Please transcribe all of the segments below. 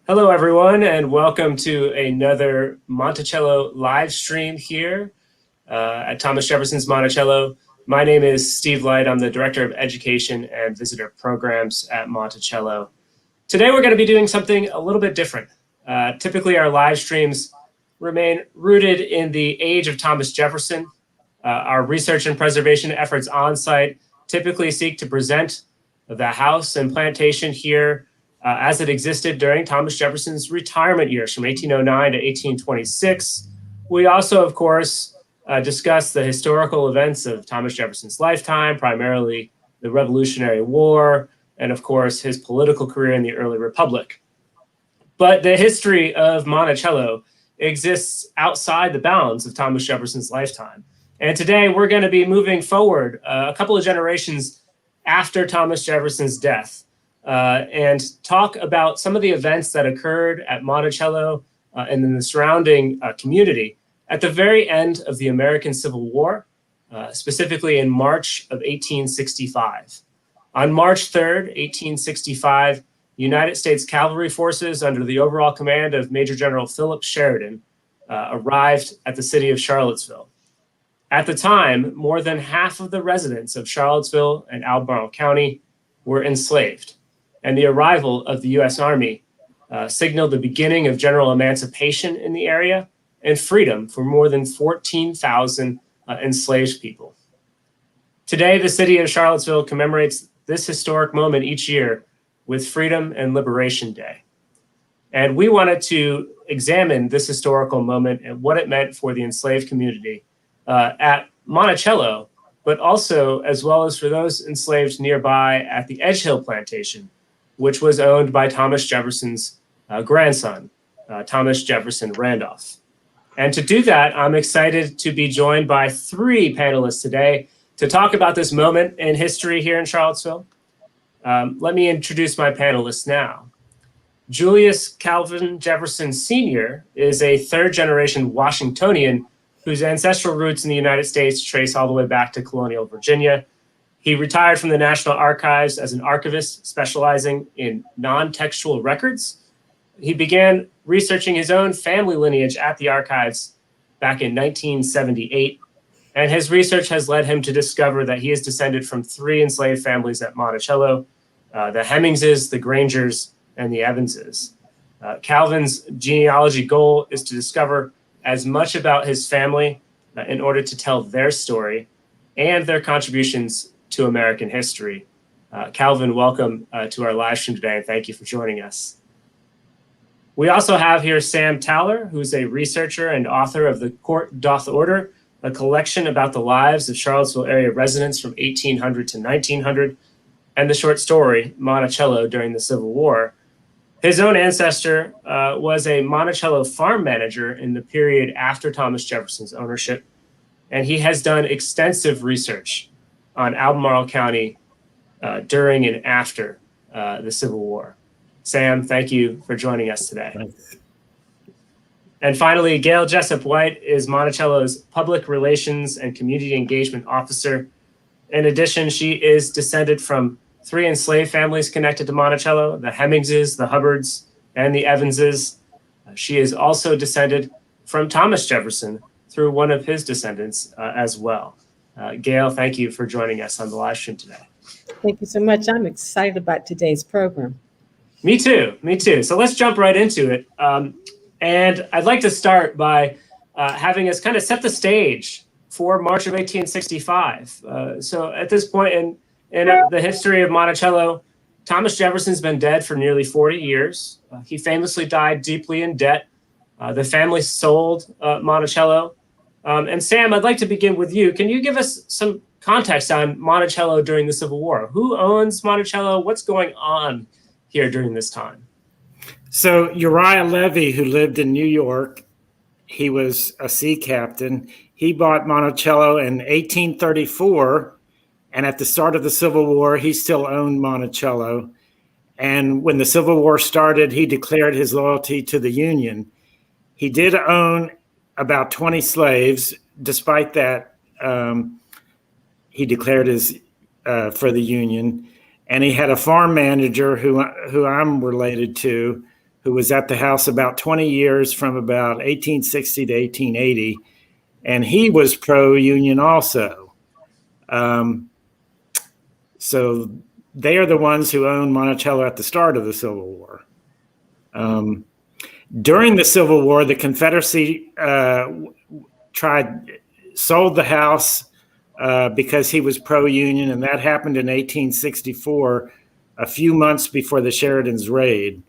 Hello, everyone, and welcome to another Monticello live stream here at Thomas Jefferson's Monticello. My name is Steve Light. I'm the Director of Education and Visitor Programs at Monticello. Today, we're going to be doing something a little bit different. Typically, our live streams remain rooted in the age of Thomas Jefferson. Our research and preservation efforts on site typically seek to present the house and plantation here as it existed during Thomas Jefferson's retirement years from 1809 to 1826. We also, of course, discuss the historical events of Thomas Jefferson's lifetime, primarily the Revolutionary War, and of course, his political career in the early Republic. But the history of Monticello exists outside the bounds of Thomas Jefferson's lifetime. And today we're going to be moving forward a couple of generations after Thomas Jefferson's death. And talk about some of the events that occurred at Monticello and in the surrounding community at the very end of the American Civil War, specifically in March of 1865. On March 3rd, 1865, United States Cavalry forces under the overall command of Major General Philip Sheridan arrived at the city of Charlottesville. At the time, more than half of the residents of Charlottesville and Albemarle County were enslaved. And the arrival of the US Army signaled the beginning of general emancipation in the area and freedom for more than 14,000 enslaved people. Today, the city of Charlottesville commemorates this historic moment each year with Freedom and Liberation Day. And we wanted to examine this historical moment and what it meant for the enslaved community at Monticello, but also as well as for those enslaved nearby at the Edgehill Plantation, which was owned by Thomas Jefferson's grandson, Thomas Jefferson Randolph. And to do that, I'm excited to be joined by three panelists today to talk about this moment in history here in Charlottesville. Let me introduce my panelists now. Julius Calvin Jefferson Sr. is a third-generation Washingtonian whose ancestral roots in the United States trace all the way back to colonial Virginia. He retired from the National Archives as an archivist specializing in non-textual records. He began researching his own family lineage at the archives back in 1978, and his research has led him to discover that he is descended from three enslaved families at Monticello, the Hemmingses, the Grangers, and the Evanses. Calvin's genealogy goal is to discover as much about his family in order to tell their story and their contributions to American history. Calvin, welcome to our live stream today, and thank you for joining us. We also have here Sam Towler, who's a researcher and author of The Court Doth Order, a collection about the lives of Charlottesville area residents from 1800 to 1900, and the short story, Monticello During the Civil War. His own ancestor was a Monticello farm manager in the period after Thomas Jefferson's ownership, and he has done extensive research on Albemarle County during and after the Civil War. Sam, thank you for joining us today. Thanks. And finally, Gayle Jessup White is Monticello's Public Relations and Community Engagement Officer. In addition, she is descended from three enslaved families connected to Monticello, the Hemmingses, the Hubbards, and the Evanses. She is also descended from Thomas Jefferson through one of his descendants as well. Gayle, thank you for joining us on the live stream today. Thank you so much. I'm excited about today's program. Me too. So let's jump right into it. And I'd like to start by having us kind of set the stage for March of 1865. So at this point in the history of Monticello, Thomas Jefferson's been dead for nearly 40 years. He famously died deeply in debt. The family sold Monticello. And Sam, I'd like to begin with you. Can you give us some context on Monticello during the Civil War? Who owns Monticello? What's going on here during this time? So Uriah Levy, who lived in New York, he was a sea captain. He bought Monticello in 1834, and at the start of the Civil War, he still owned Monticello. And when the Civil War started, he declared his loyalty to the Union. He did own about 20 slaves. Despite that, he declared his for the Union. And he had a farm manager who I'm related to, who was at the house about 20 years from about 1860 to 1880, and he was pro-union also. So they are the ones who owned Monticello at the start of the Civil War. During the Civil War, the Confederacy sold the house because he was pro-union, and that happened in 1864, a few months before the Sheridan's raid.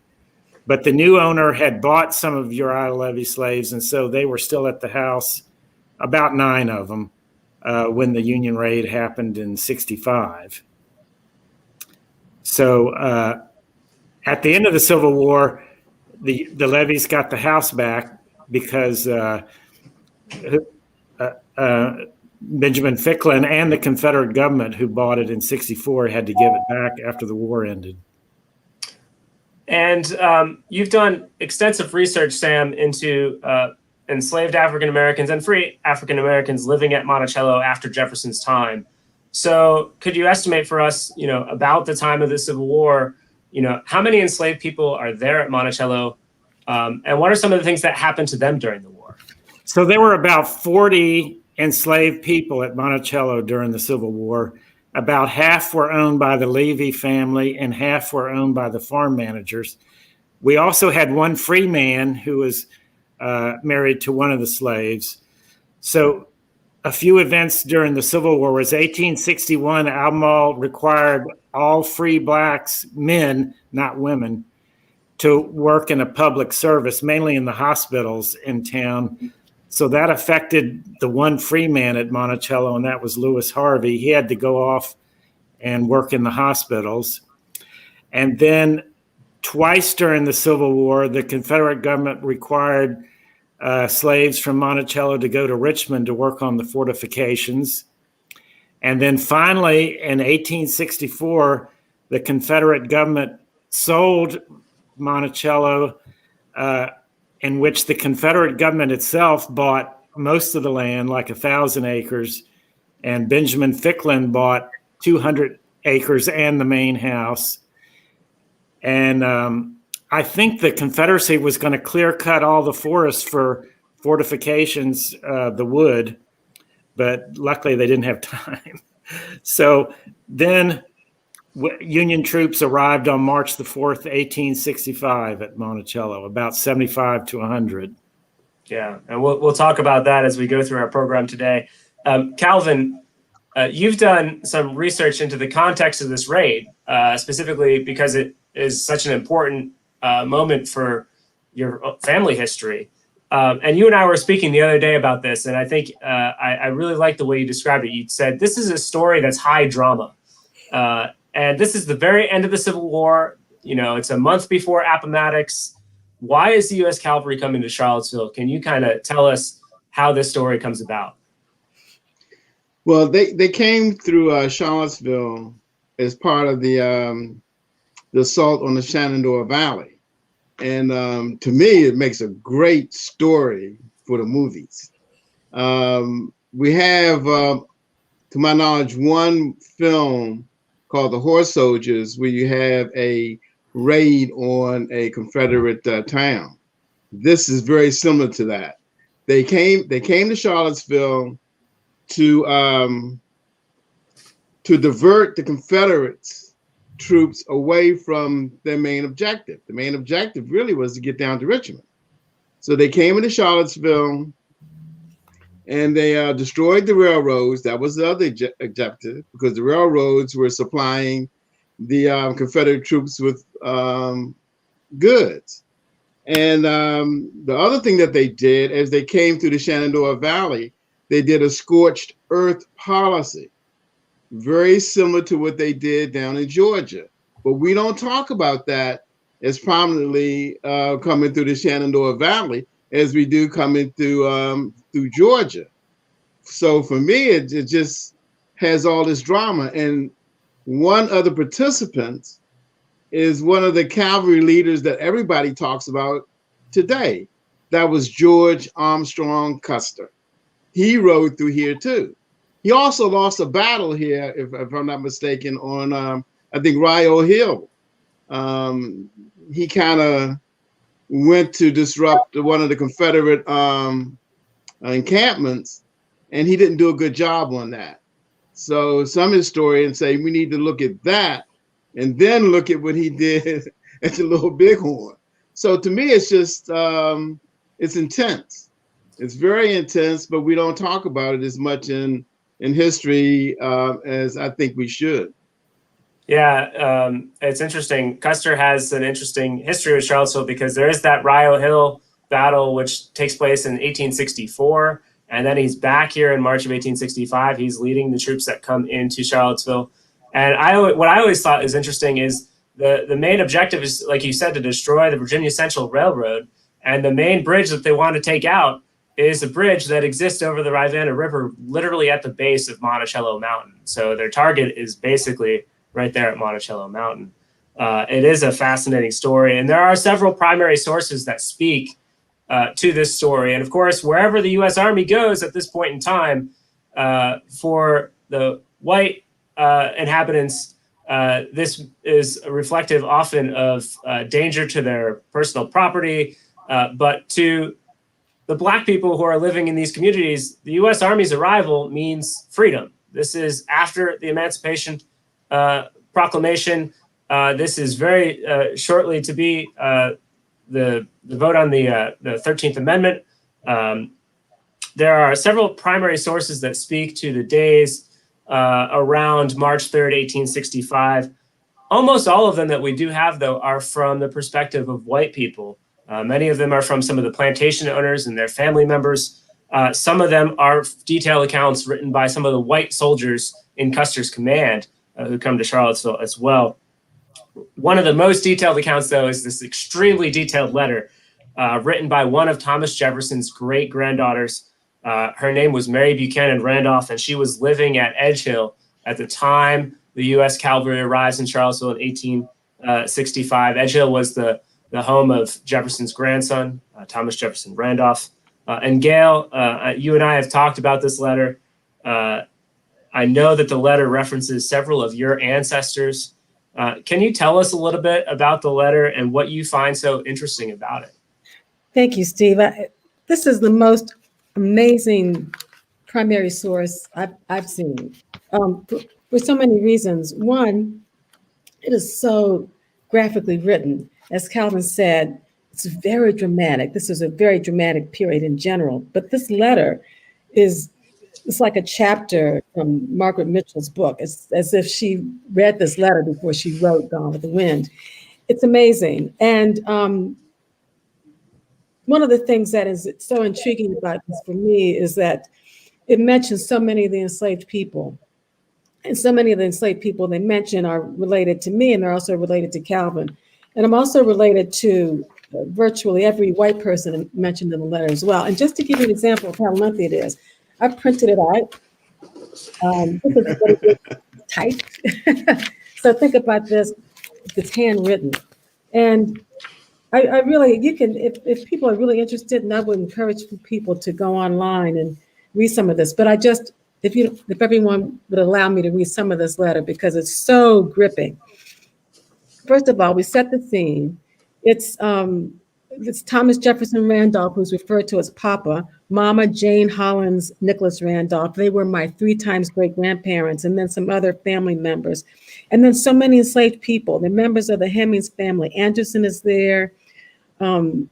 But the new owner had bought some of Uriah Levy slaves, and so they were still at the house, about 9 of them, when the Union raid happened in 65. So at the end of the Civil War, the Levies got the house back because Benjamin Ficklin and the Confederate government, who bought it in 64, had to give it back after the war ended. And you've done extensive research, Sam, into enslaved African Americans and free African Americans living at Monticello after Jefferson's time. So could you estimate for us, about the time of the Civil War, how many enslaved people are there at Monticello? And what are some of the things that happened to them during the war? So there were about 40 enslaved people at Monticello during the Civil War. About half were owned by the Levy family and half were owned by the farm managers. We also had one free man who was married to one of the slaves. So a few events during the Civil War was 1861, Albemarle required all free blacks, men, not women, to work in a public service, mainly in the hospitals in town. So that affected the one free man at Monticello, and that was Lewis Harvey. He had to go off and work in the hospitals. And then twice during the Civil War, the Confederate government required slaves from Monticello to go to Richmond to work on the fortifications. And then finally, in 1864, the Confederate government sold Monticello, in which the Confederate government itself bought most of the land, like 1,000 acres, and Benjamin Ficklin bought 200 acres and the main house. And I think the Confederacy was going to clear cut all the forests for fortifications, the wood, but luckily they didn't have time. So then Union troops arrived on March the 4th, 1865 at Monticello, about 75 to 100. Yeah, and we'll talk about that as we go through our program today. Calvin, you've done some research into the context of this raid, specifically because it is such an important moment for your family history. And you and I were speaking the other day about this, and I think I really like the way you described it. You said this is a story that's high drama. And this is the very end of the Civil War. It's a month before Appomattox. Why is the US Calvary coming to Charlottesville? Can you kind of tell us how this story comes about? Well, they came through Charlottesville as part of the assault on the Shenandoah Valley. And to me, it makes a great story for the movies. We have, to my knowledge, one film called The Horse Soldiers, where you have a raid on a Confederate town. This is very similar to that. They came to Charlottesville to divert the Confederates troops away from their main objective. The main objective really was to get down to Richmond. So they came into Charlottesville and they destroyed the railroads. That was the other objective, because the railroads were supplying the Confederate troops with goods. And the other thing that they did, as they came through the Shenandoah Valley, they did a scorched earth policy, very similar to what they did down in Georgia. But we don't talk about that as prominently coming through the Shenandoah Valley as we do coming through Georgia. So for me, it just has all this drama. And one of the participants is one of the cavalry leaders that everybody talks about today. That was George Armstrong Custer. He rode through here too. He also lost a battle here, if I'm not mistaken, on I think Rio Hill. He kind of went to disrupt one of the Confederate encampments, and he didn't do a good job on that. So some historians say we need to look at that and then look at what he did at the Little Bighorn. So to me, it's just, it's intense. It's very intense, but we don't talk about it as much in history as I think we should. Yeah, it's interesting. Custer has an interesting history with Charlottesville because there is that Rio Hill battle, which takes place in 1864. And then he's back here in March of 1865. He's leading the troops that come into Charlottesville. And what I always thought is interesting is the main objective is, like you said, to destroy the Virginia Central Railroad. And the main bridge that they want to take out is a bridge that exists over the Rivanna River, literally at the base of Monticello Mountain. So their target is basically right there at Monticello Mountain. It is a fascinating story. And there are several primary sources that speak to this story. And of course, wherever the US Army goes at this point in time, for the white inhabitants, this is reflective often of danger to their personal property, but to the Black people who are living in these communities, the US Army's arrival means freedom. This is after the Emancipation Proclamation. This is very shortly to be the vote on the 13th Amendment. There are several primary sources that speak to the days around March 3rd, 1865. Almost all of them that we do have, though, are from the perspective of white people. Many of them are from some of the plantation owners and their family members. Some of them are detailed accounts written by some of the white soldiers in Custer's command who come to Charlottesville as well. One of the most detailed accounts, though, is this extremely detailed letter written by one of Thomas Jefferson's great-granddaughters. Her name was Mary Buchanan Randolph, and she was living at Edge Hill at the time the US Calvary arrives in Charlottesville in 1865. Edge Hill was the home of Jefferson's grandson, Thomas Jefferson Randolph. And Gayle, you and I have talked about this letter. I know that the letter references several of your ancestors. Can you tell us a little bit about the letter and what you find so interesting about it? Thank you, Steve. This is the most amazing primary source I've seen for so many reasons. One, it is so graphically written. As Calvin said, it's very dramatic. This is a very dramatic period in general, but this letter it's like a chapter from Margaret Mitchell's book. It's as if she read this letter before she wrote Gone with the Wind. It's amazing. And one of the things that is so intriguing about this for me is that it mentions so many of the enslaved people. And so many of the enslaved people they mention are related to me, and they're also related to Calvin. And I'm also related to virtually every white person mentioned in the letter as well. And just to give you an example of how lengthy it is, I printed it out. This is very typed. So think about this, it's handwritten. And I really, you can, if people are really interested, and I would encourage people to go online and read some of this. But if everyone would allow me to read some of this letter, because it's so gripping. First of all, we set the scene. It's Thomas Jefferson Randolph, who's referred to as Papa, Mama Jane Hollins Nicholas Randolph. They were my 3 times great-grandparents, and then some other family members. And then so many enslaved people, the members of the Hemmings family. Anderson is there. Hemmings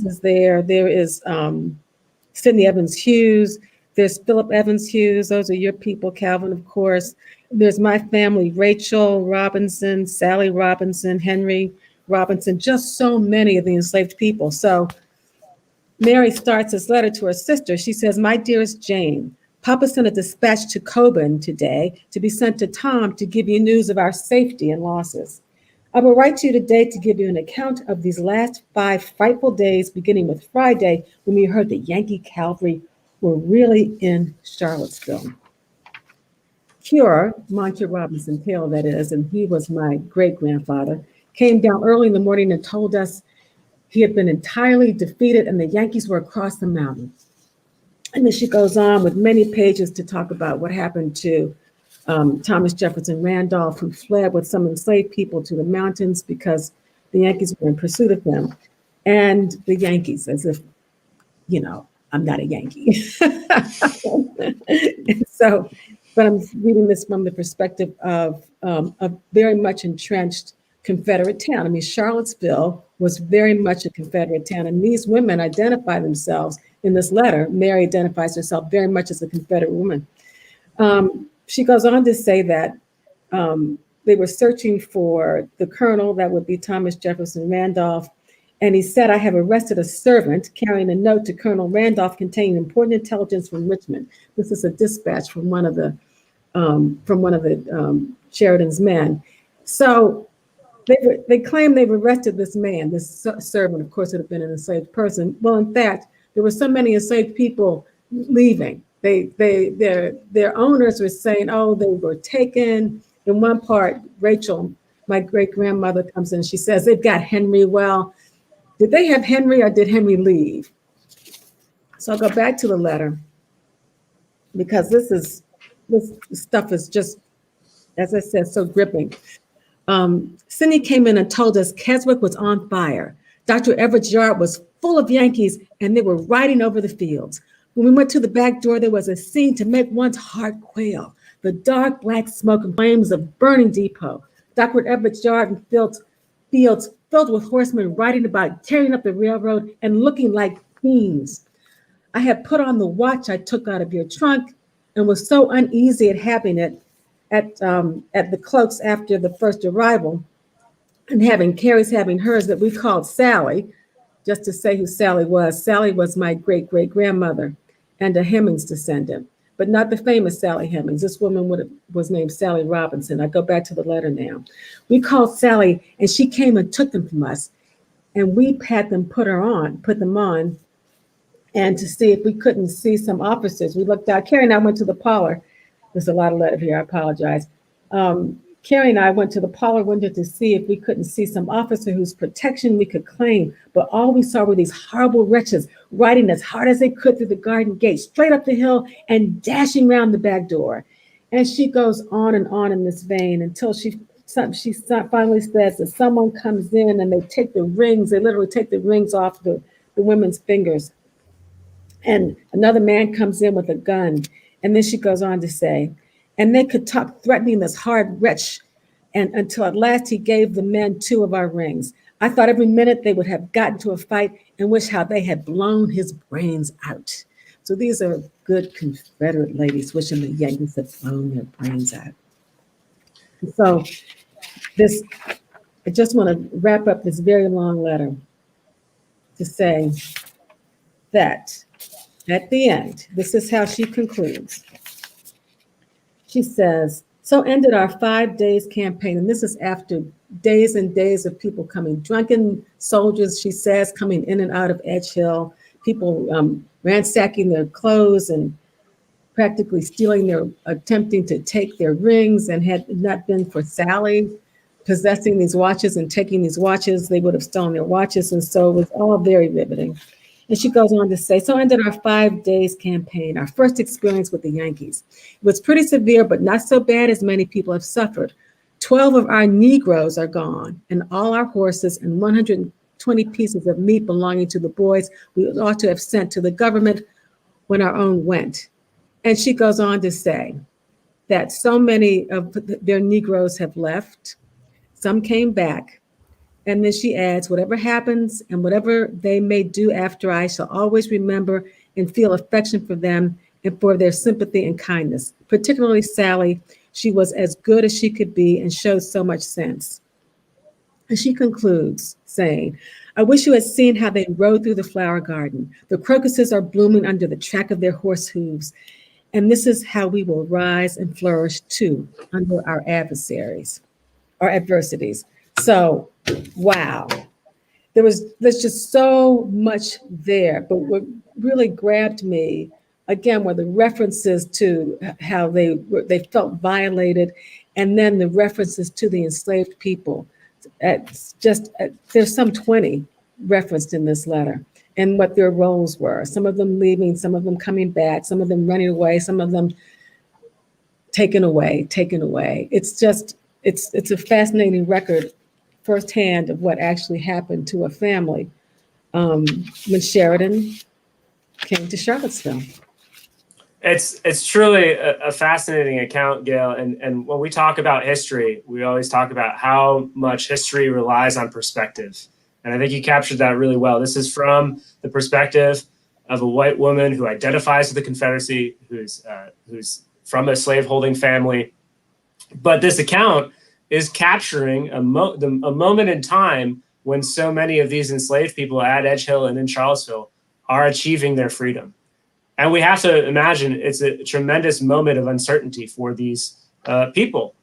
is there. There is Sidney Evans Hughes. There's Philip Evans Hughes. Those are your people, Calvin, of course. There's my family, Rachel Robinson, Sally Robinson, Henry Robinson, just so many of the enslaved people. So Mary starts this letter to her sister. She says, "My dearest Jane, Papa sent a dispatch to Coburn today to be sent to Tom to give you news of our safety and losses. I will write to you today to give you an account of these last 5 frightful days, beginning with Friday, when we heard the Yankee cavalry were really in Charlottesville." Cure, Monticello Robinson Taylor, that is, and he was my great-grandfather, came down early in the morning and told us he had been entirely defeated and the Yankees were across the mountain. And then she goes on with many pages to talk about what happened to Thomas Jefferson Randolph, who fled with some enslaved people to the mountains because The Yankees were in pursuit of them. And the Yankees, as if, I'm not a Yankee. And so, but I'm reading this from the perspective of a very much entrenched Confederate town. I mean, Charlottesville was very much a Confederate town, and these women identify themselves in this letter. Mary identifies herself very much as a Confederate woman. She goes on to say that they were searching for the colonel, that would be Thomas Jefferson Randolph, and he said, "I have arrested a servant carrying a note to Colonel Randolph containing important intelligence from Richmond." This is a dispatch from one of the Sheridan's men. So they claim they've arrested this man, this servant. Of course, it had been an enslaved person. Well, in fact, there were so many enslaved people leaving. Their owners were saying, "Oh, they were taken." In one part, Rachel, my great grandmother, comes in and she says, "They've got Henry." Well, did they have Henry or did Henry leave? So I'll go back to the letter, because this stuff is just, as I said, so gripping. Cindy came in and told us Keswick was on fire. Dr. Everett's yard was full of Yankees and they were riding over the fields. When we went to the back door, there was a scene to make one's heart quail. The dark black smoke and flames of burning depot. Dr. Everett's yard and fields filled with horsemen riding about, tearing up the railroad and looking like fiends. I had put on the watch I took out of your trunk and was so uneasy at having it at the cloaks after the first arrival, and having Carrie's having hers, that we called Sally. Just to say who Sally was. Sally was my great-great-grandmother and a Hemmings descendant, but not the famous Sally Hemings. This woman was named Sally Robinson. I go back to the letter now. We called Sally and she came and took them from us, and we had them put them on, and to see if we couldn't see some officers. We looked out. Carrie and I went to the parlor. There's a lot of letter here, I apologize. Carrie and I went to the parlor window to see if we couldn't see some officer whose protection we could claim, but all we saw were these horrible wretches riding as hard as they could through the garden gate, straight up the hill and dashing around the back door. And she goes on and on in this vein until she finally says that someone comes in and they take the rings, they literally take the rings off the women's fingers. And another man comes in with a gun. And then she goes on to say, and they could talk threatening this hard wretch, and until at last he gave the men 2 of our rings. I thought every minute they would have gotten to a fight and wish how they had blown his brains out. So these are good Confederate ladies wishing the Yankees had blown their brains out. So I just want to wrap up this very long letter to say that at the end, this is how she concludes. She says, "So ended our 5 days campaign." And this is after days and days of people coming, drunken soldiers, she says, coming in and out of Edge Hill, people ransacking their clothes and practically attempting to take their rings, and had it not been for Sally possessing these watches and taking these watches, they would have stolen their watches. And so it was all very riveting. And she goes on to say, "So ended our 5 days campaign, our first experience with the Yankees. It was pretty severe, but not so bad as many people have suffered. 12 of our Negroes are gone, and all our horses and 120 pieces of meat belonging to the boys we ought to have sent to the government when our own went." And she goes on to say that so many of their Negroes have left. Some came back. And then she adds, "Whatever happens and whatever they may do after, I shall always remember and feel affection for them and for their sympathy and kindness. Particularly Sally, she was as good as she could be and showed so much sense." And she concludes saying, "I wish you had seen how they rode through the flower garden. The crocuses are blooming under the track of their horse hooves. And this is how we will rise and flourish too under our adversaries, our adversities." So, wow, there's just so much there. But what really grabbed me, again, were the references to how they felt violated, and then the references to the enslaved people. There's some 20 referenced in this letter, and what their roles were. Some of them leaving, some of them coming back, some of them running away, some of them taken away. It's a fascinating record firsthand of what actually happened to a family when Sheridan came to Charlottesville. It's truly a fascinating account, Gayle. And when we talk about history, we always talk about how much history relies on perspective. And I think you captured that really well. This is from the perspective of a white woman who identifies with the Confederacy, who's from a slaveholding family. But this account is capturing a moment in time when so many of these enslaved people at Edge Hill and in Charlottesville are achieving their freedom. And we have to imagine it's a tremendous moment of uncertainty for these people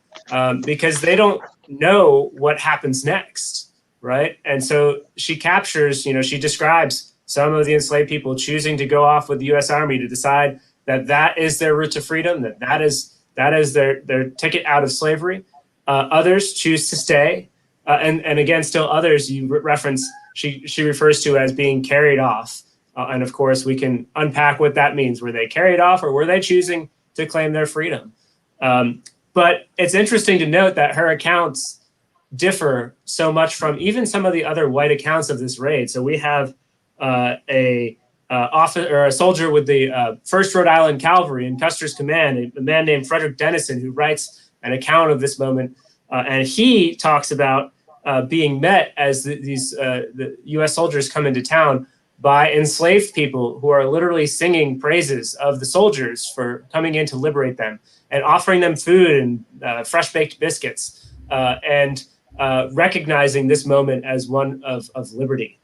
because they don't know what happens next, right? And so she captures, she describes some of the enslaved people choosing to go off with the U.S. Army to decide that that is their route to freedom, that is their ticket out of slavery. Others choose to stay. And again, still others you reference, she refers to as being carried off. And of course, we can unpack what that means. Were they carried off or were they choosing to claim their freedom? But it's interesting to note that her accounts differ so much from even some of the other white accounts of this raid. So we have a soldier with the 1st Rhode Island Calvary in Custer's command, a man named Frederick Dennison, who writes an account of this moment. And he talks about being met as the U.S. soldiers come into town by enslaved people who are literally singing praises of the soldiers for coming in to liberate them and offering them food and fresh baked biscuits and recognizing this moment as one of liberty,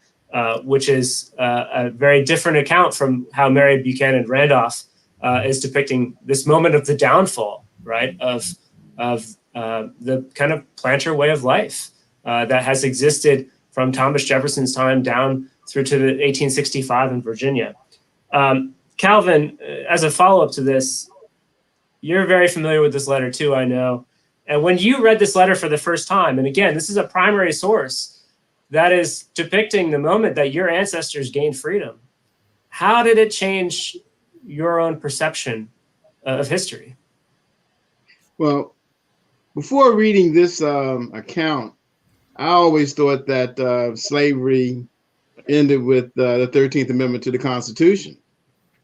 which is a very different account from how Mary Buchanan Randolph is depicting this moment of the downfall, right, of the kind of planter way of life that has existed from Thomas Jefferson's time down through to 1865 in Virginia. Calvin, as a follow-up to this, you're very familiar with this letter too, I know. And when you read this letter for the first time, and again, this is a primary source that is depicting the moment that your ancestors gained freedom, how did it change your own perception of history? Well, before reading this account, I always thought that slavery ended with the 13th Amendment to the Constitution.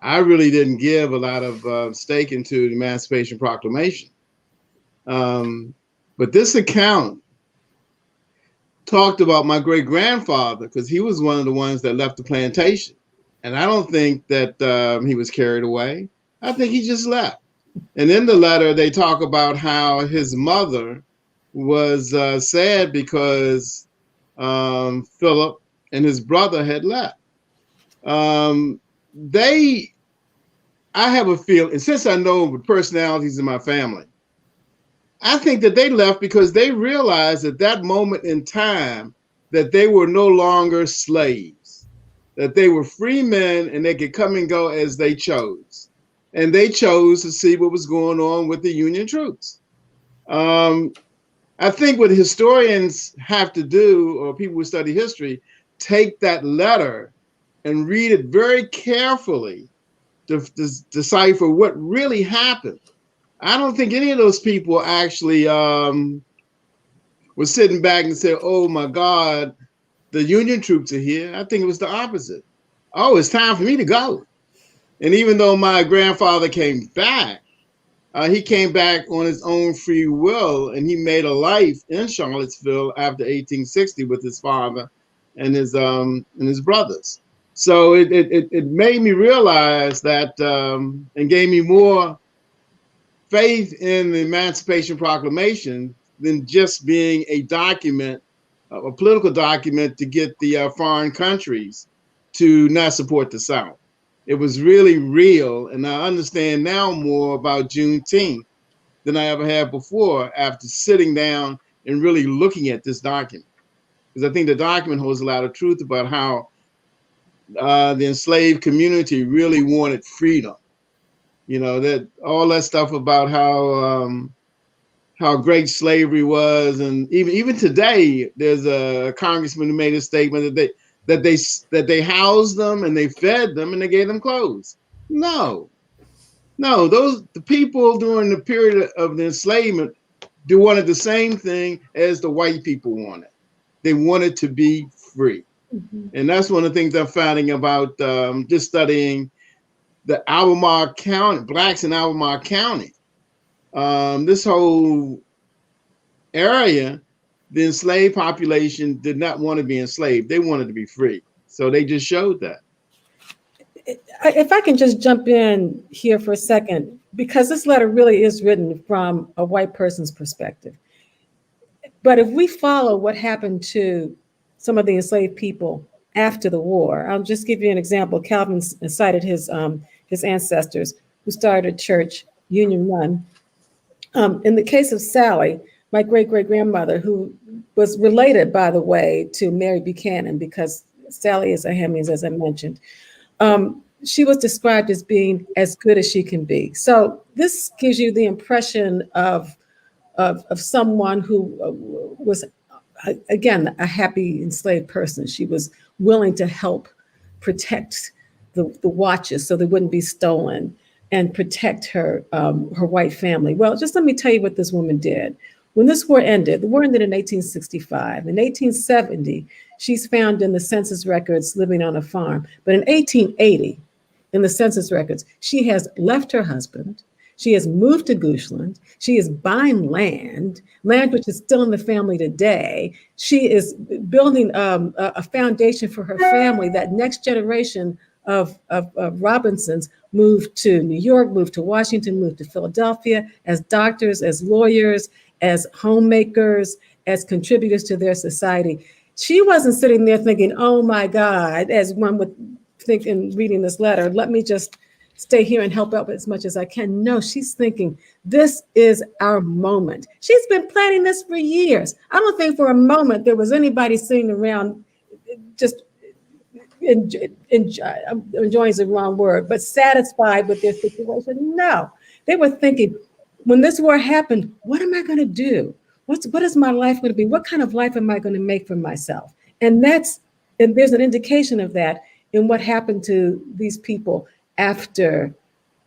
I really didn't give a lot of stake into the Emancipation Proclamation. But this account talked about my great-grandfather because he was one of the ones that left the plantation. And I don't think that he was carried away. I think he just left. And in the letter, they talk about how his mother was sad because Philip and his brother had left. I have a feeling, and since I know the personalities in my family, I think that they left because they realized at that moment in time that they were no longer slaves, that they were free men and they could come and go as they chose. And they chose to see what was going on with the Union troops. I think what historians have to do, or people who study history, take that letter and read it very carefully to decipher what really happened. I don't think any of those people actually were sitting back and said, oh my God, the Union troops are here. I think it was the opposite. Oh, it's time for me to go. And even though my grandfather came back, he came back on his own free will, and he made a life in Charlottesville after 1860 with his father and his brothers. So it made me realize that and gave me more faith in the Emancipation Proclamation than just being a document, a political document to get the foreign countries to not support the South. It was really real, and I understand now more about Juneteenth than I ever had before after sitting down and really looking at this document. Because I think the document holds a lot of truth about how the enslaved community really wanted freedom. You know, that all that stuff about how great slavery was, and even today, there's a congressman who made a statement that they housed them and they fed them and they gave them clothes. No, the people during the period of the enslavement wanted the same thing as the white people wanted. They wanted to be free. Mhm. And that's one of the things I'm finding about just studying the Albemarle County, blacks in Albemarle County. This whole area, the enslaved population did not want to be enslaved. They wanted to be free. So they just showed that. If I can just jump in here for a second, because this letter really is written from a white person's perspective. But if we follow what happened to some of the enslaved people after the war, I'll just give you an example. Calvin cited his ancestors who started a church, Union Run. In the case of Sally, my great-great-grandmother, who was related, by the way, to Mary Buchanan, because Sally is a Hemings, as I mentioned. She was described as being as good as she can be. So this gives you the impression of someone who was, again, a happy enslaved person. She was willing to help protect the watches so they wouldn't be stolen and protect her white family. Well, just let me tell you what this woman did. When this war ended, the war ended in 1865. In 1870, she's found in the census records living on a farm. But in 1880, in the census records, she has left her husband. She has moved to Goochland. She is buying land which is still in the family today. She is building a foundation for her family. That next generation of Robinsons moved to New York, moved to Washington, moved to Philadelphia as doctors, as lawyers, as homemakers, as contributors to their society. She wasn't sitting there thinking, oh my God, as one would think in reading this letter, let me just stay here and help out as much as I can. No, she's thinking, this is our moment. She's been planning this for years. I don't think for a moment there was anybody sitting around just enjoying is the wrong word, but satisfied with their situation. No, they were thinking, when this war happened, what am I going to do? What is my life going to be? What kind of life am I going to make for myself? And there's an indication of that in what happened to these people after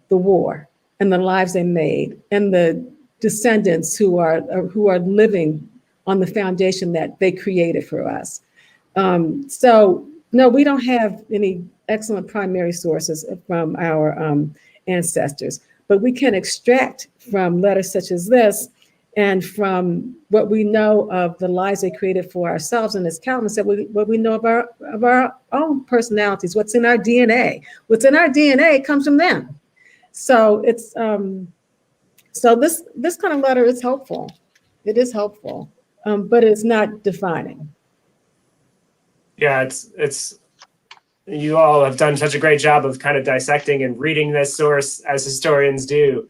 the war and the lives they made and the descendants who are living on the foundation that they created for us. So no, we don't have any excellent primary sources from our ancestors, but we can extract from letters such as this and from what we know of the lives they created for ourselves. And as Calvin said, what we know of our own personalities, what's in our DNA. What's in our DNA comes from them. So it's so this kind of letter is helpful. It is helpful, but it's not defining. Yeah, it's you all have done such a great job of kind of dissecting and reading this source as historians do,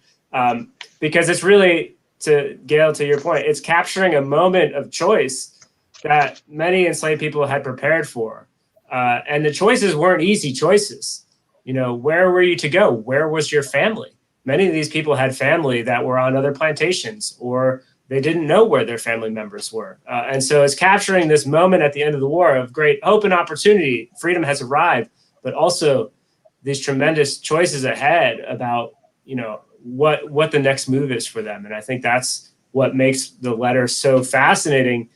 because it's really, to Gayle, to your point, it's capturing a moment of choice that many enslaved people had prepared for, and the choices weren't easy choices. You know, where were you to go? Where was your family? Many of these people had family that were on other plantations, or they didn't know where their family members were. And so it's capturing this moment at the end of the war of great hope and opportunity. Freedom has arrived, but also these tremendous choices ahead about, you know, what the next move is for them. And I think that's what makes the letter so fascinating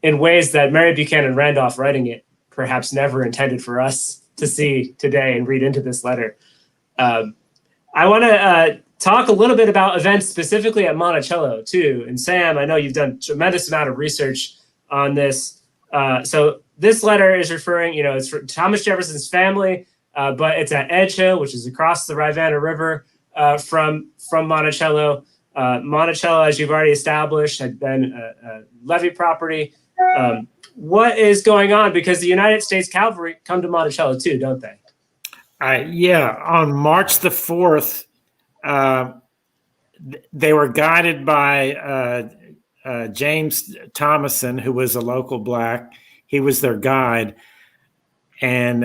in ways that Mary Buchanan Randolph writing it perhaps never intended for us to see today and read into this letter. I want to talk a little bit about events specifically at Monticello too. And Sam, I know you've done a tremendous amount of research on this. So this letter is referring, you know, it's for Thomas Jefferson's family, but it's at Edge Hill, which is across the Rivanna River from Monticello. Monticello, as you've already established, had been a levy property. What is going on? Because the United States Calvary come to Monticello too, don't they? Yeah, on March the 4th, they were guided by James Thomason, who was a local black. He was their guide. And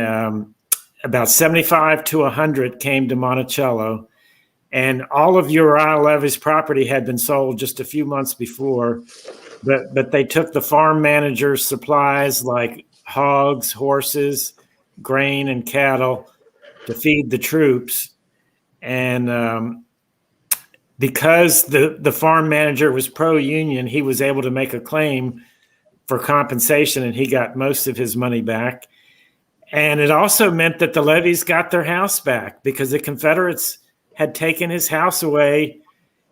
about 75 to 100 came to Monticello. And all of Uriah Levy's property had been sold just a few months before. But they took the farm manager's supplies like hogs, horses, grain, and cattle to feed the troops. And because the farm manager was pro-union, he was able to make a claim for compensation, and he got most of his money back. And it also meant that the Levees got their house back because the Confederates had taken his house away,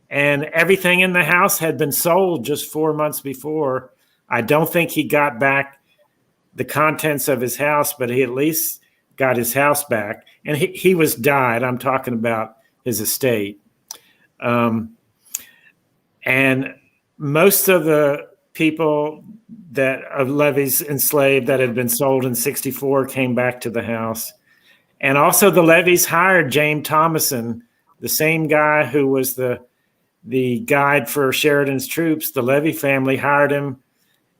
and everything in the house had been sold just 4 months before. I don't think he got back the contents of his house, but he at least got his house back. And he was died. I'm talking about his estate. And most of the people that of Levees enslaved that had been sold in 64 came back to the house. And also the Levees hired James Thomason, the same guy who was the guide for Sheridan's troops. The Levee family hired him,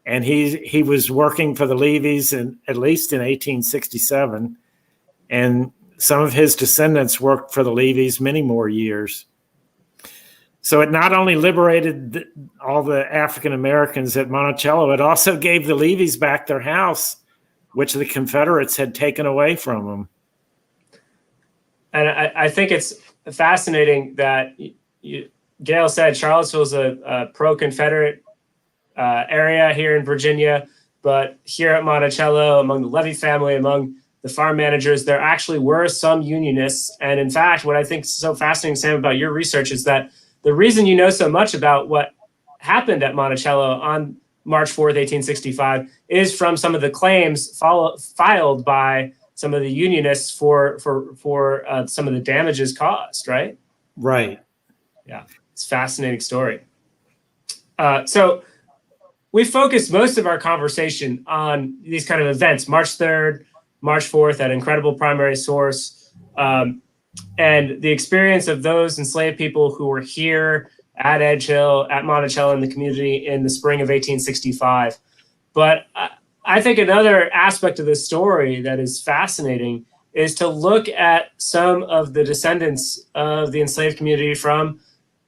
and he was working for the Levees at least in 1867. And some of his descendants worked for the Levees many more years. So it not only liberated all the African Americans at Monticello, it also gave the Levees back their house, which the Confederates had taken away from them. And I think it's fascinating that Gayle said Charlottesville is a pro-Confederate area here in Virginia, but here at Monticello, among the Levee family, among the farm managers, there actually were some Unionists. And in fact, what I think is so fascinating, Sam, about your research is that the reason you know so much about what happened at Monticello on March 4th, 1865, is from some of the claims filed by some of the Unionists for some of the damages caused, right? Right. Yeah, it's a fascinating story. So we focused most of our conversation on these kind of events, March 3rd, March 4th, that incredible primary source, and the experience of those enslaved people who were here at Edge Hill, at Monticello, in the community in the spring of 1865. But I think another aspect of this story that is fascinating is to look at some of the descendants of the enslaved community from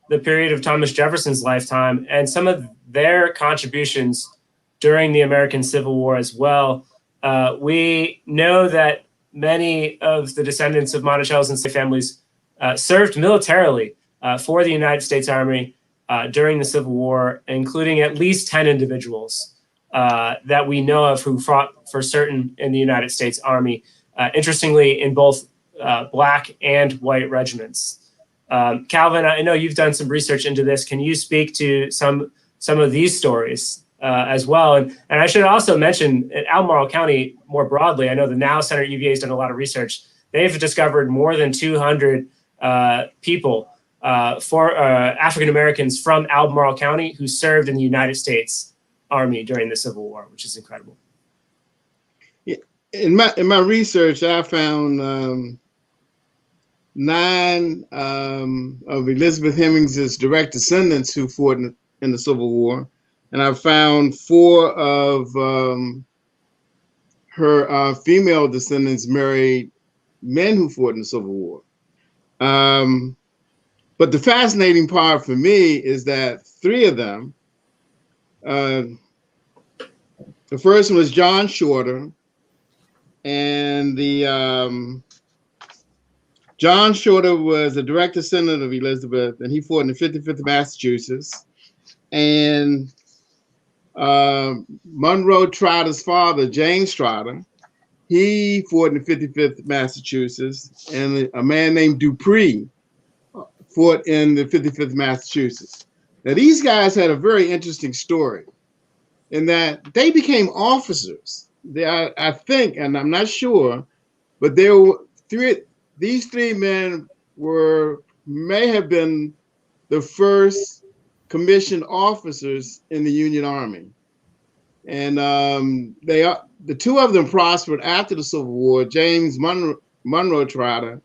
the period of Thomas Jefferson's lifetime and some of their contributions during the American Civil War as well. We know that many of the descendants of Monticello's enslaved families served militarily for the United States Army during the Civil War, including at least 10 individuals that we know of who fought for certain in the United States Army, interestingly, in both Black and white regiments. Calvin, I know you've done some research into this. Can you speak to some of these stories as well? And I should also mention at Albemarle County more broadly, I know the Now Center at UVA has done a lot of research. They've discovered more than 200 people for African Americans from Albemarle County who served in the United States Army during the Civil War, which is incredible. Yeah. In my research, I found 9 of Elizabeth Hemings's direct descendants who fought in the Civil War, and I found 4 of her female descendants married men who fought in the Civil War. But the fascinating part for me is that 3 of them, the first one was John Shorter, and John Shorter was a direct descendant of Elizabeth, and he fought in the 55th Massachusetts. And Monroe Trotters' father, James Trotter, he fought in the 55th Massachusetts, and a man named Dupree fought in the 55th Massachusetts. Now, these guys had a very interesting story in that they became officers. I think, and I'm not sure, but there were these 3 men may have been the first commissioned officers in the Union Army. And the 2 of them prospered after the Civil War. James Monroe Trotter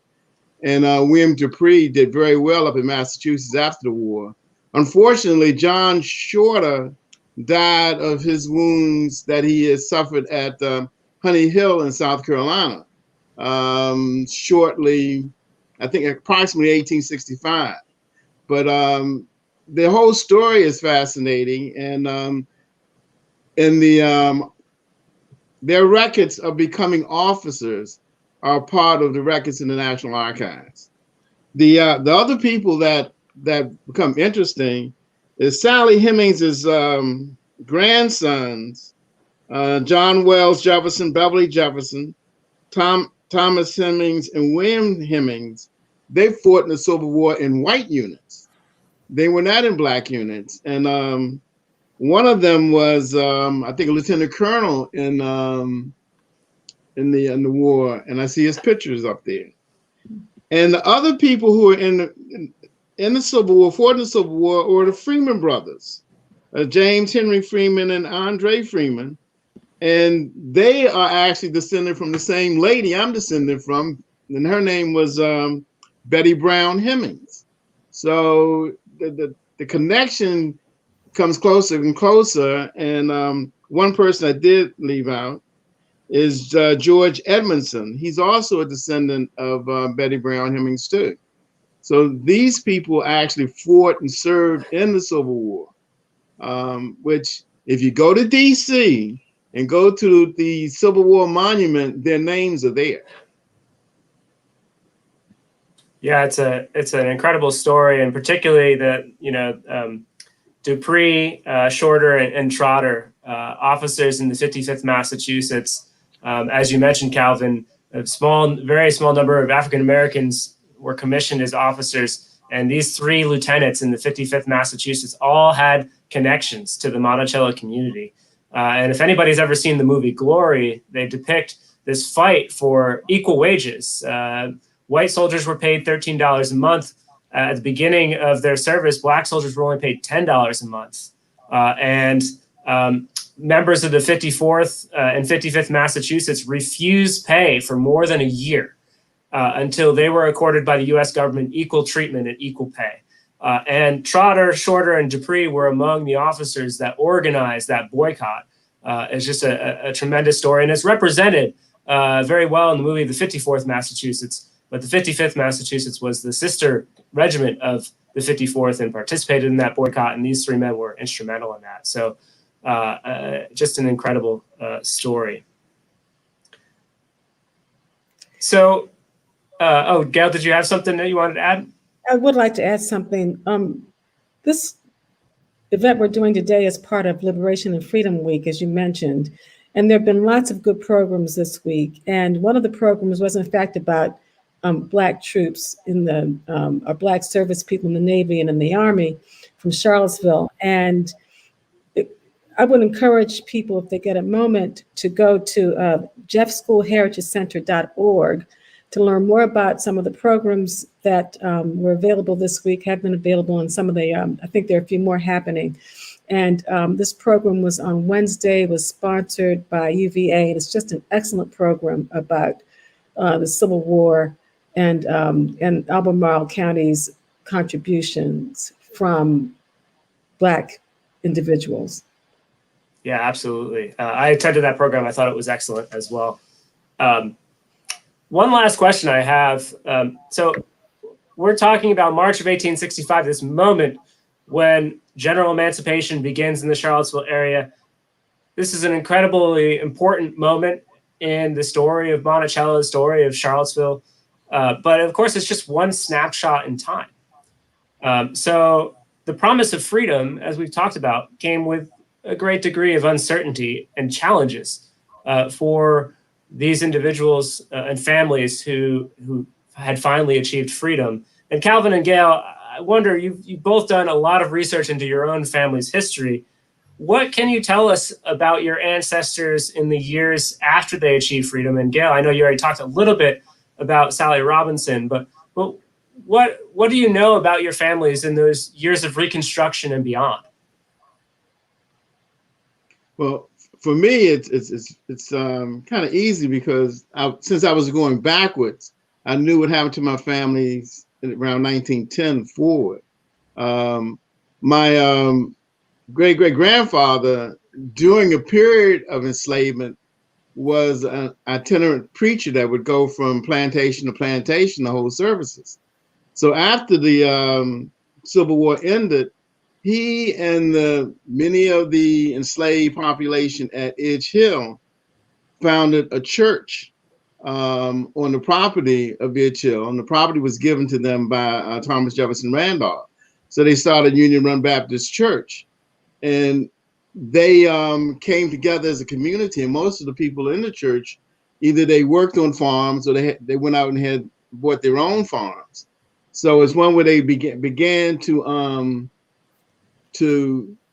and William Dupree did very well up in Massachusetts after the war. Unfortunately, John Shorter died of his wounds that he had suffered at Honey Hill in South Carolina shortly, I think approximately 1865. But the whole story is fascinating, and their records of becoming officers are part of the records in the National Archives. The other people that become interesting is Sally Hemings's grandsons John Wells Jefferson, Beverly Jefferson, Thomas Hemmings, and William Hemmings, they fought in the Civil War in white units. They were not in black units. And one of them was, I think, a lieutenant colonel in the war, and I see his pictures up there. And the other people who were in the Civil War, fought in the Civil War, were the Freeman brothers, James Henry Freeman and Andre Freeman. And they are actually descended from the same lady I'm descended from, and her name was Betty Brown Hemmings. So the connection comes closer and closer. And one person I did leave out is George Edmondson. He's also a descendant of Betty Brown Hemmings too. So these people actually fought and served in the Civil War, which if you go to DC and go to the Civil War Monument, their names are there. Yeah, it's an incredible story, and particularly that, Dupree, Shorter, and Trotter, officers in the 55th Massachusetts. As you mentioned, Calvin, very small number of African Americans were commissioned as officers, and these 3 lieutenants in the 55th Massachusetts all had connections to the Monticello community. And if anybody's ever seen the movie Glory, they depict this fight for equal wages. White soldiers were paid $13 a month. At the beginning of their service, black soldiers were only paid $10 a month. And members of the 54th and 55th Massachusetts refused pay for more than a year until they were accorded by the US government equal treatment and equal pay. And Trotter, Shorter, and Dupree were among the officers that organized that boycott. It's just a tremendous story, and it's represented very well in the movie The 54th Massachusetts. But the 55th Massachusetts was the sister regiment of the 54th and participated in that boycott, and these 3 men were instrumental in that. So just an incredible story. So, Gayle, did you have something that you wanted to add? I would like to add something. This event we're doing today is part of Liberation and Freedom Week, as you mentioned, and there have been lots of good programs this week. And one of the programs was, in fact, about Black troops or Black service people in the Navy and in the Army from Charlottesville. And I would encourage people, if they get a moment, to go to jeffschoolheritagecenter.org to learn more about some of the programs that were available this week, have been available, and some of the, I think there are a few more happening. And this program was on Wednesday, was sponsored by UVA, and it's just an excellent program about the Civil War and Albemarle County's contributions from Black individuals. Yeah, absolutely. I attended that program. I thought it was excellent as well. One last question I have. So we're talking about March of 1865, this moment when general emancipation begins in the Charlottesville area. This is an incredibly important moment in the story of Monticello, the story of Charlottesville. But of course, it's just one snapshot in time. So the promise of freedom, as we've talked about, came with a great degree of uncertainty and challenges for these individuals and families who had finally achieved freedom. And Calvin and Gayle, I wonder, you've both done a lot of research into your own family's history. What can you tell us about your ancestors in the years after they achieved freedom? And Gayle, I know you already talked a little bit about Sally Robinson, but what do you know about your families in those years of Reconstruction and beyond? Well, for me, it's kind of easy because since I was going backwards, I knew what happened to my families around 1910 forward. My great-great-grandfather, during a period of enslavement, was an itinerant preacher that would go from plantation to plantation to hold services. So after the Civil War ended, he and many of the enslaved population at Edge Hill founded a church on the property of Edge Hill, and the property was given to them by Thomas Jefferson Randolph. So they started Union Run Baptist Church. And they came together as a community, and most of the people in the church, either they worked on farms or they went out and had bought their own farms. So it's one where they began to I'm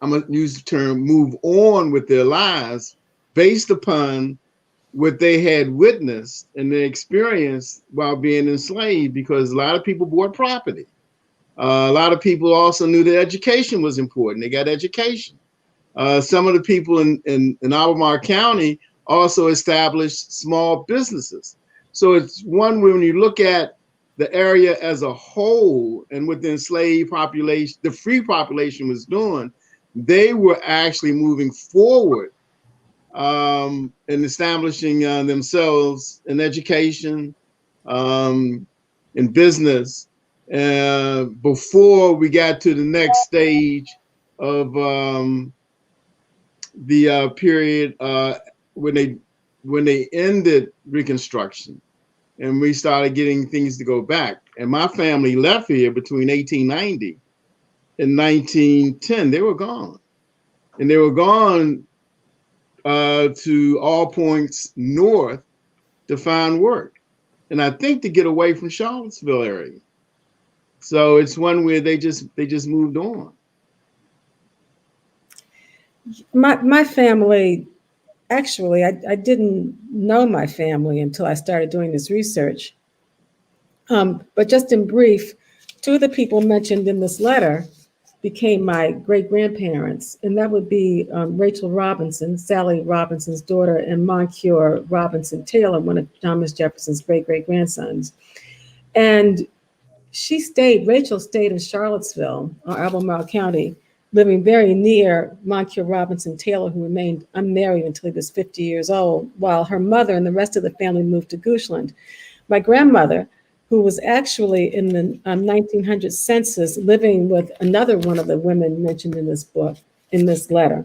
gonna use the term, move on with their lives based upon what they had witnessed and they experienced while being enslaved, because a lot of people bought property. A lot of people also knew that education was important. They got education. Some of the people in Albemarle County also established small businesses. So it's one where when you look at the area as a whole and what the enslaved population, the free population was doing, they were actually moving forward and establishing themselves in education, in business, before we got to the next stage of the period when they ended Reconstruction and we started getting things to go back. And my family left here between 1890 and 1910. They were gone, and they were gone to all points north to find work, and I think to get away from Charlottesville area. So it's one where they just moved on. My family, actually, I didn't know my family until I started doing this research. But just in brief, two of the people mentioned in this letter became my great-grandparents, and that would be Rachel Robinson, Sally Robinson's daughter, and Moncure Robinson Taylor, one of Thomas Jefferson's great-great-grandsons. And Rachel stayed in Charlottesville, Albemarle County, living very near Moncure Robinson Taylor, who remained unmarried until he was 50 years old, while her mother and the rest of the family moved to Goochland. My grandmother, who was actually in the 1900 census living with another one of the women mentioned in this book, in this letter,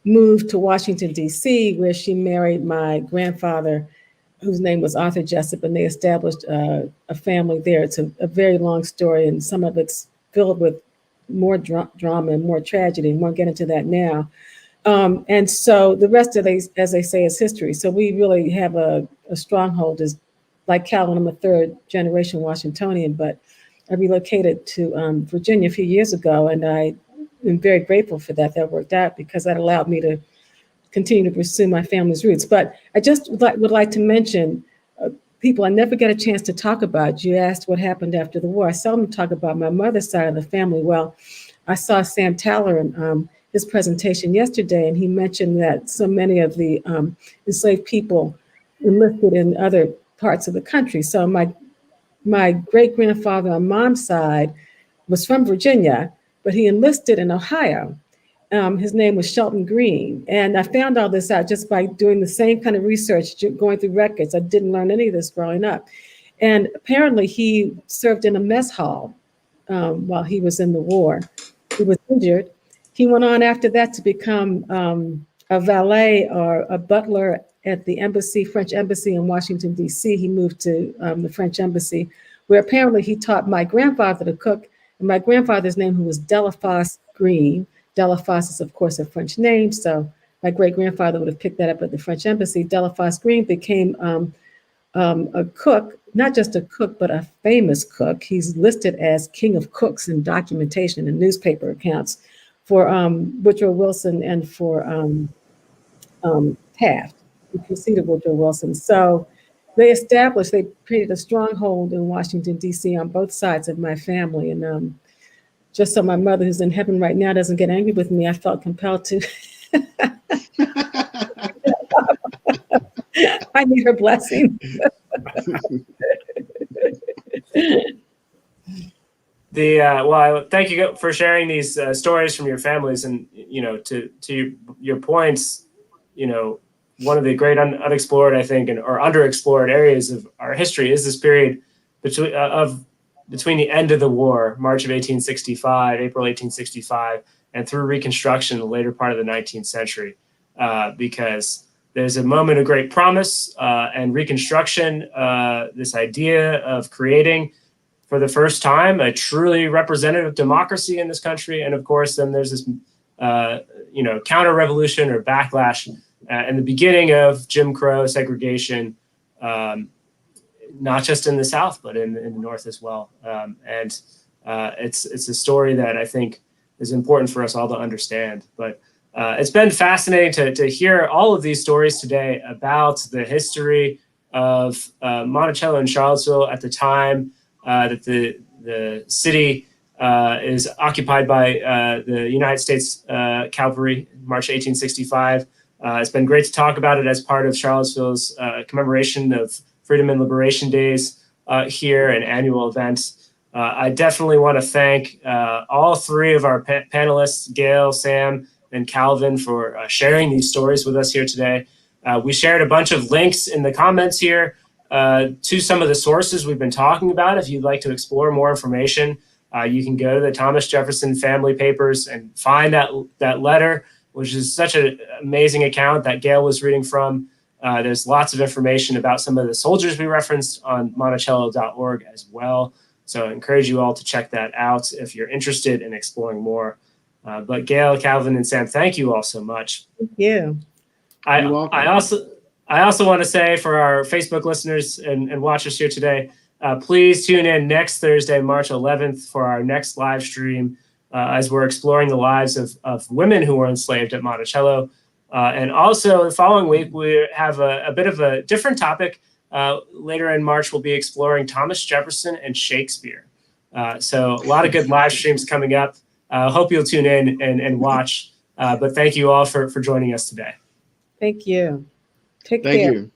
moved to Washington, D.C., where she married my grandfather, whose name was Arthur Jessup, and they established a family there. It's a very long story, and some of it's filled with more drama and more tragedy, and won't get into that now. And so the rest of these, as they say, is history. So we really have a stronghold. Is like Calvin, I'm a third generation Washingtonian, but I relocated to Virginia a few years ago, and I am very grateful for that. That worked out because that allowed me to continue to pursue my family's roots. But I just would like to mention people I never get a chance to talk about. You asked what happened after the war. I seldom talk about my mother's side of the family. Well, I saw Sam Towler in his presentation yesterday, and he mentioned that so many of the enslaved people enlisted in other parts of the country. So my great-grandfather on mom's side was from Virginia, but he enlisted in Ohio. His name was Shelton Green. And I found all this out just by doing the same kind of research, going through records. I didn't learn any of this growing up. And apparently he served in a mess hall while he was in the war. He was injured. He went on after that to become a valet or a butler at the embassy, French embassy in Washington, D.C. He moved to the French embassy, where apparently he taught my grandfather to cook. And my grandfather's name, who was Delafosse Green. Delafosse is, of course, a French name, so my great-grandfather would have picked that up at the French embassy. Delafosse Green became a cook, not just a cook, but a famous cook. He's listed as King of Cooks in documentation and newspaper accounts for Woodrow Wilson and for Taft, who preceded Woodrow Wilson. So they created a stronghold in Washington, D.C. on both sides of my family. And just so my mother, who's in heaven right now, doesn't get angry with me, I felt compelled to. I need her blessing. Well, thank you for sharing these stories from your families, and to your points. One of the great unexplored, I think, or underexplored areas of our history is this period between the end of the war, March of 1865, April 1865, and through Reconstruction, the later part of the 19th century, because there's a moment of great promise and Reconstruction, this idea of creating, for the first time, a truly representative democracy in this country. And of course, then there's this counter-revolution or backlash and the beginning of Jim Crow segregation, not just in the South, but in the North as well. It's a story that I think is important for us all to understand. But it's been fascinating to hear all of these stories today about the history of Monticello and Charlottesville at the time that the city is occupied by the United States Calvary, March 1865. It's been great to talk about it as part of Charlottesville's commemoration of Freedom and Liberation Days here, an annual event. I definitely want to thank all three of our panelists, Gayle, Sam, and Calvin, for sharing these stories with us here today. We shared a bunch of links in the comments here to some of the sources we've been talking about. If you'd like to explore more information, you can go to the Thomas Jefferson Family Papers and find that letter, which is such an amazing account that Gayle was reading from. There's lots of information about some of the soldiers we referenced on monticello.org as well. So I encourage you all to check that out if you're interested in exploring more. But Gayle, Calvin, and Sam, thank you all so much. Thank you. I also want to say for our Facebook listeners and watchers here today, please tune in next Thursday, March 11th, for our next live stream as we're exploring the lives of women who were enslaved at Monticello. And also the following week, we have a bit of a different topic. Later in March, we'll be exploring Thomas Jefferson and Shakespeare. So a lot of good live streams coming up. Hope you'll tune in and watch. But thank you all for joining us today. Thank you. Take care. Thank you.